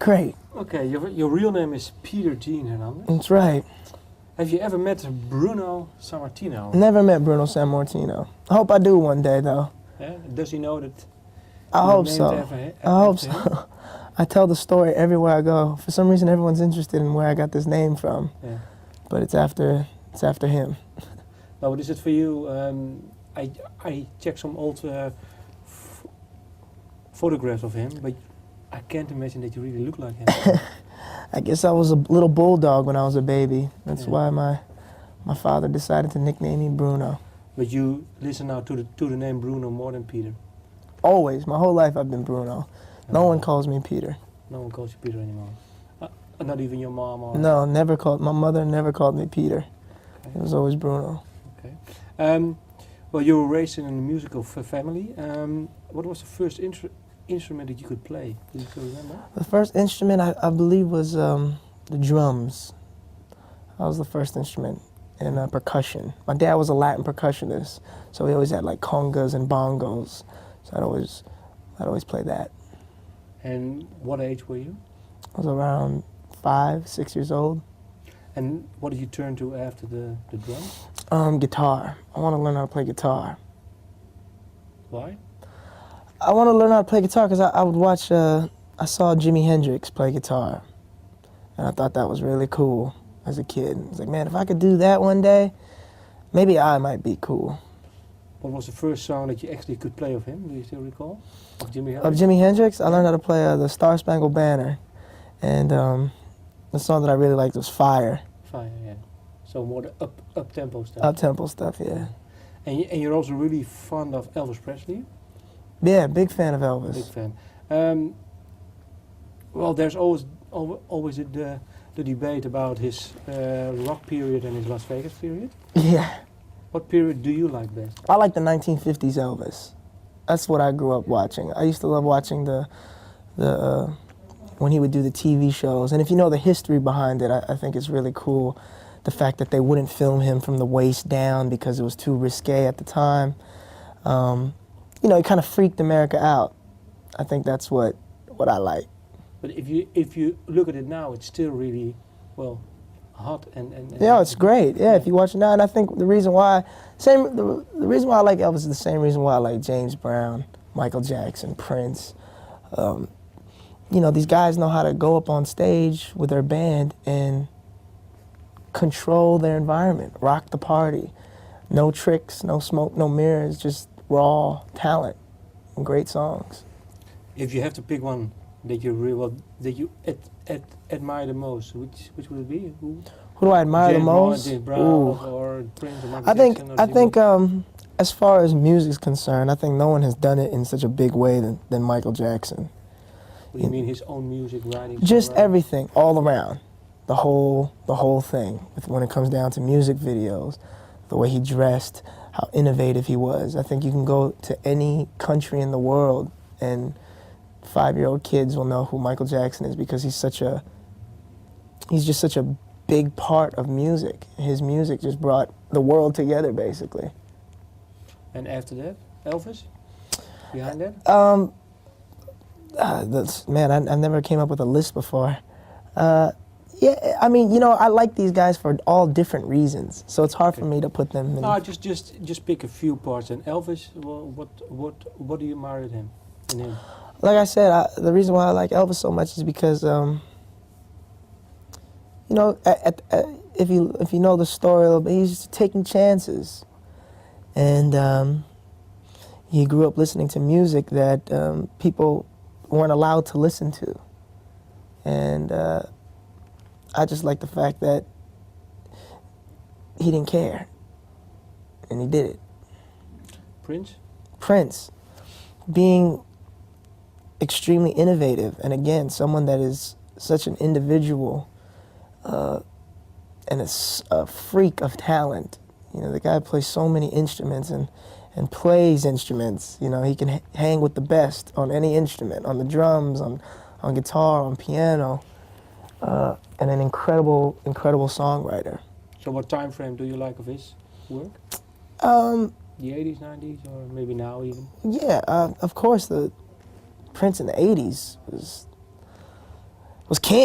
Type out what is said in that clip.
great. Okay, your real name is Peter Jean Hernandez. That's right. Have you ever met Bruno Sammartino? Never met Bruno Sammartino. I hope I do one day, though. Yeah? Does he know that I you're hope named so. after I hope him? so. I tell the story everywhere I go. For some reason, everyone's interested in where I got this name from. Yeah. But it's after him. Now, what is it for you? I checked some old photographs of him, but I can't imagine that you really look like him. I guess I was a little bulldog when I was a baby. That's Yeah. why my father decided to nickname me Bruno. But you listen now to the name Bruno more than Peter. Always, my whole life I've been Bruno. No one calls me Peter. No one calls you Peter anymore. Not even your mom or... No, never called. My mother never called me Peter. Okay. It was always Bruno. Okay. Well, you were raised in a musical family. What was the first instrument that you could play? Do you still remember? The first instrument I believe was the drums. That was the first instrument, and percussion. My dad was a Latin percussionist, so he always had like congas and bongos. So I'd always play that. And what age were you? I was around 5, 6 years old. And what did you turn to after the drums? Guitar. I want to learn how to play guitar. Why? I want to learn how to play guitar because I would watch, I saw Jimi Hendrix play guitar. And I thought that was really cool as a kid. I was like, man, if I could do that one day, maybe I might be cool. What was the first song that you actually could play of him? Do you still recall? Of Jimi Hendrix? Of Jimi Hendrix, I learned how to play the Star Spangled Banner. And the song that I really liked was Fire. Fire, yeah. So more the up-tempo stuff. Up-tempo stuff, yeah. And you're also really fond of Elvis Presley? Yeah, big fan of Elvis. Big fan. Well, there's always the debate about his rock period and his Las Vegas period. Yeah. What period do you like best? I like the 1950s Elvis. That's what I grew up watching. I used to love watching the when he would do the TV shows. And if you know the history behind it, I think it's really cool. The fact that they wouldn't film him from the waist down because it was too risque at the time. You know, it kind of freaked America out. I think that's what I like. But if you look at it now, it's still really, well, hot and yeah, it's great. Yeah, if you watch it now, and I think the reason why the reason why I like Elvis is the same reason why I like James Brown, Michael Jackson, Prince. You know, these guys know how to go up on stage with their band and control their environment, rock the party. No tricks, no smoke, no mirrors, just raw talent and great songs. If you have to pick one that you really that you admire the most, which would it be? Who do I admire the most? James Brown or Prince or Michael Jackson? I think as far as music's concerned, I think no one has done it in such a big way than Michael Jackson. What do you mean his own music writing? Just everything, all around, the whole thing. When it comes down to music videos, the way he dressed, how innovative he was. I think you can go to any country in the world and 5-year-old kids will know who Michael Jackson is because he's just such a big part of music. His music just brought the world together, basically. And after that, Elvis? Behind that? Man, I never came up with a list before. Yeah, I mean, you know, I like these guys for all different reasons, so it's hard for me to put them in. No, just pick a few parts. And Elvis, well, what do you admire in him? Like I said, the reason why I like Elvis so much is because, you know, if you know the story a little bit, he's taking chances, and he grew up listening to music that people weren't allowed to listen to, and I just like the fact that he didn't care, and he did it. Prince, being extremely innovative, and again, someone that is such an individual and a freak of talent. You know, the guy plays so many instruments and plays instruments. You know, he can hang with the best on any instrument, on the drums, on guitar, on piano, and an incredible songwriter. So what time frame do you like of his work? The 80s, 90s, or maybe now even? Yeah, of course, the Prince in the 80s was was king.